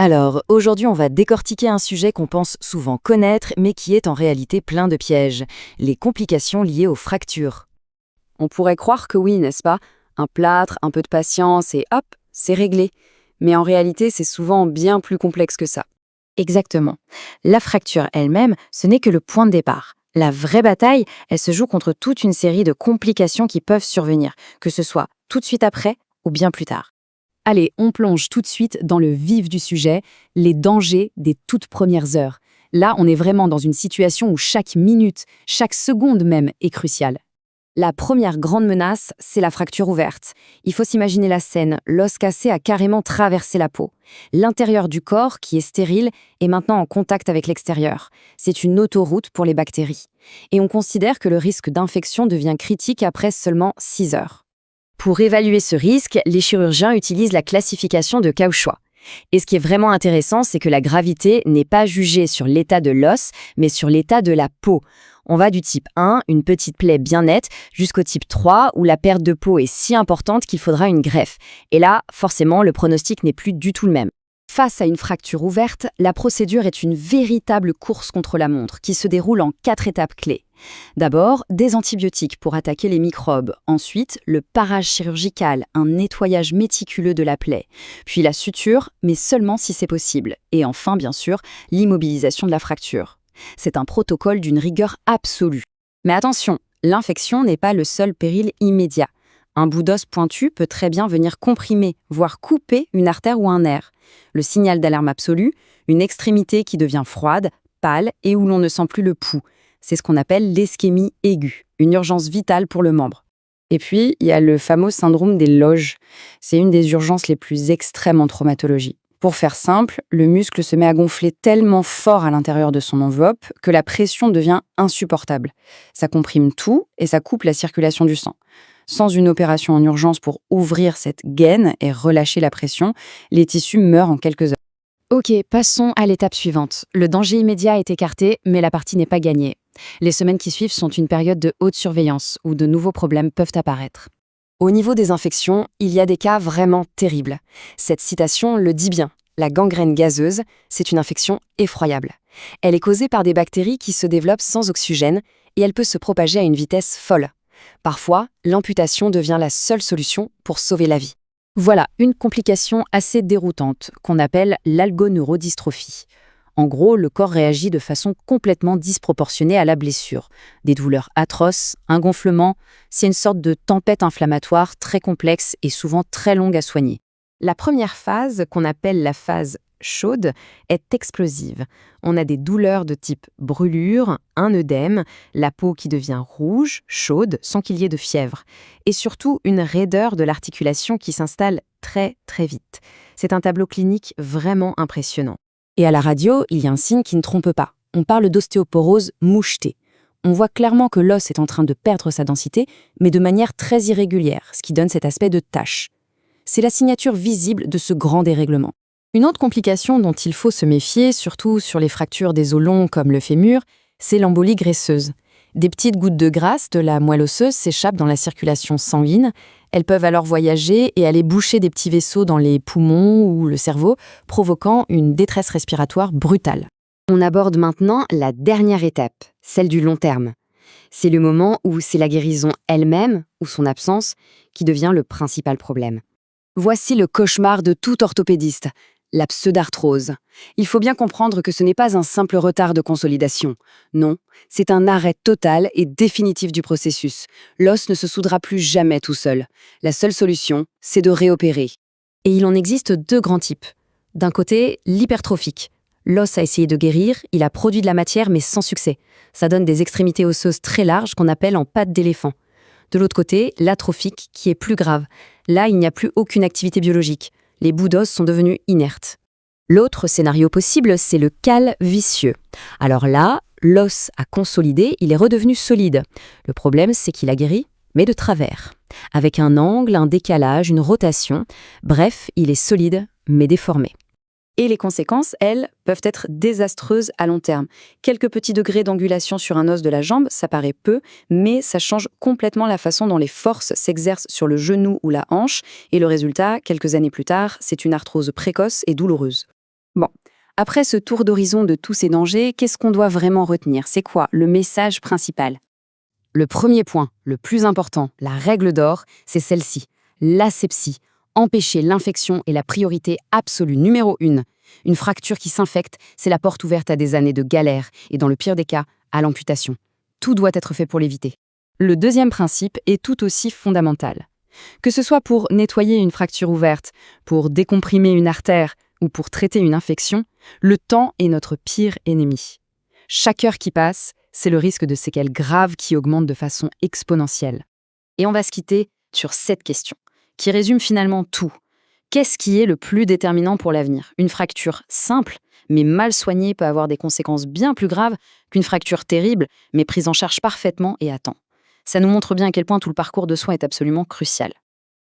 Alors, aujourd'hui, on va décortiquer un sujet qu'on pense souvent connaître, mais qui est en réalité plein de pièges, les complications liées aux fractures. On pourrait croire que oui, n'est-ce pas? Un plâtre, un peu de patience et hop, c'est réglé. Mais en réalité, c'est souvent bien plus complexe que ça. Exactement. La fracture elle-même, ce n'est que le point de départ. La vraie bataille, elle se joue contre toute une série de complications qui peuvent survenir, que ce soit tout de suite après ou bien plus tard. Allez, on plonge tout de suite dans le vif du sujet, les dangers des toutes premières heures. Là, on est vraiment dans une situation où chaque minute, chaque seconde même est cruciale. La première grande menace, c'est la fracture ouverte. Il faut s'imaginer la scène, l'os cassé a carrément traversé la peau. L'intérieur du corps, qui est stérile, est maintenant en contact avec l'extérieur. C'est une autoroute pour les bactéries. Et on considère que le risque d'infection devient critique après seulement 6 heures. Pour évaluer ce risque, les chirurgiens utilisent la classification de Cauchois. Et ce qui est vraiment intéressant, c'est que la gravité n'est pas jugée sur l'état de l'os, mais sur l'état de la peau. On va du type 1, une petite plaie bien nette, jusqu'au type 3, où la perte de peau est si importante qu'il faudra une greffe. Et là, forcément, le pronostic n'est plus du tout le même. Face à une fracture ouverte, la procédure est une véritable course contre la montre qui se déroule en 4 étapes clés. D'abord, des antibiotiques pour attaquer les microbes. Ensuite, le parage chirurgical, un nettoyage méticuleux de la plaie. Puis la suture, mais seulement si c'est possible. Et enfin, bien sûr, l'immobilisation de la fracture. C'est un protocole d'une rigueur absolue. Mais attention, l'infection n'est pas le seul péril immédiat. Un bout d'os pointu peut très bien venir comprimer, voire couper une artère ou un nerf. Le signal d'alarme absolu, une extrémité qui devient froide, pâle et où l'on ne sent plus le pouls. C'est ce qu'on appelle l'ischémie aiguë, une urgence vitale pour le membre. Et puis, il y a le fameux syndrome des loges. C'est une des urgences les plus extrêmes en traumatologie. Pour faire simple, le muscle se met à gonfler tellement fort à l'intérieur de son enveloppe que la pression devient insupportable. Ça comprime tout et ça coupe la circulation du sang. Sans une opération en urgence pour ouvrir cette gaine et relâcher la pression, les tissus meurent en quelques heures. Ok, passons à l'étape suivante. Le danger immédiat est écarté, mais la partie n'est pas gagnée. Les semaines qui suivent sont une période de haute surveillance où de nouveaux problèmes peuvent apparaître. Au niveau des infections, il y a des cas vraiment terribles. Cette citation le dit bien. La gangrène gazeuse, c'est une infection effroyable. Elle est causée par des bactéries qui se développent sans oxygène et elle peut se propager à une vitesse folle. Parfois, l'amputation devient la seule solution pour sauver la vie. Voilà une complication assez déroutante qu'on appelle l'algoneurodystrophie. En gros, le corps réagit de façon complètement disproportionnée à la blessure. Des douleurs atroces, un gonflement, c'est une sorte de tempête inflammatoire très complexe et souvent très longue à soigner. La première phase, qu'on appelle la phase chaude, est explosive. On a des douleurs de type brûlure, un œdème, la peau qui devient rouge, chaude, sans qu'il y ait de fièvre. Et surtout, une raideur de l'articulation qui s'installe très très vite. C'est un tableau clinique vraiment impressionnant. Et à la radio, il y a un signe qui ne trompe pas. On parle d'ostéoporose mouchetée. On voit clairement que l'os est en train de perdre sa densité, mais de manière très irrégulière, ce qui donne cet aspect de tache. C'est la signature visible de ce grand dérèglement. Une autre complication dont il faut se méfier, surtout sur les fractures des os longs comme le fémur, c'est l'embolie graisseuse. Des petites gouttes de graisse de la moelle osseuse s'échappent dans la circulation sanguine. Elles peuvent alors voyager et aller boucher des petits vaisseaux dans les poumons ou le cerveau, provoquant une détresse respiratoire brutale. On aborde maintenant la dernière étape, celle du long terme. C'est le moment où c'est la guérison elle-même, ou son absence, qui devient le principal problème. Voici le cauchemar de tout orthopédiste, la pseudarthrose. Il faut bien comprendre que ce n'est pas un simple retard de consolidation. Non, c'est un arrêt total et définitif du processus. L'os ne se soudera plus jamais tout seul. La seule solution, c'est de réopérer. Et il en existe 2 grands types. D'un côté, l'hypertrophique. L'os a essayé de guérir, il a produit de la matière mais sans succès. Ça donne des extrémités osseuses très larges qu'on appelle en pattes d'éléphant. De l'autre côté, l'atrophique, qui est plus grave. Là, il n'y a plus aucune activité biologique. Les bouts d'os sont devenus inertes. L'autre scénario possible, c'est le cal vicieux. Alors là, l'os a consolidé, il est redevenu solide. Le problème, c'est qu'il a guéri, mais de travers. Avec un angle, un décalage, une rotation. Bref, il est solide, mais déformé. Et les conséquences, elles, peuvent être désastreuses à long terme. Quelques petits degrés d'angulation sur un os de la jambe, ça paraît peu, mais ça change complètement la façon dont les forces s'exercent sur le genou ou la hanche, et le résultat, quelques années plus tard, c'est une arthrose précoce et douloureuse. Bon, après ce tour d'horizon de tous ces dangers, qu'est-ce qu'on doit vraiment retenir? C'est quoi le message principal? Le premier point, le plus important, la règle d'or, c'est celle-ci. L'asepsie. Empêcher l'infection est la priorité absolue numéro 1. Une fracture qui s'infecte, c'est la porte ouverte à des années de galère et, dans le pire des cas, à l'amputation. Tout doit être fait pour l'éviter. Le deuxième principe est tout aussi fondamental. Que ce soit pour nettoyer une fracture ouverte, pour décomprimer une artère ou pour traiter une infection, le temps est notre pire ennemi. Chaque heure qui passe, c'est le risque de séquelles graves qui augmente de façon exponentielle. Et on va se quitter sur cette question, qui résume finalement tout. Qu'est-ce qui est le plus déterminant pour l'avenir? Une fracture simple, mais mal soignée peut avoir des conséquences bien plus graves qu'une fracture terrible, mais prise en charge parfaitement et à temps. Ça nous montre bien à quel point tout le parcours de soins est absolument crucial.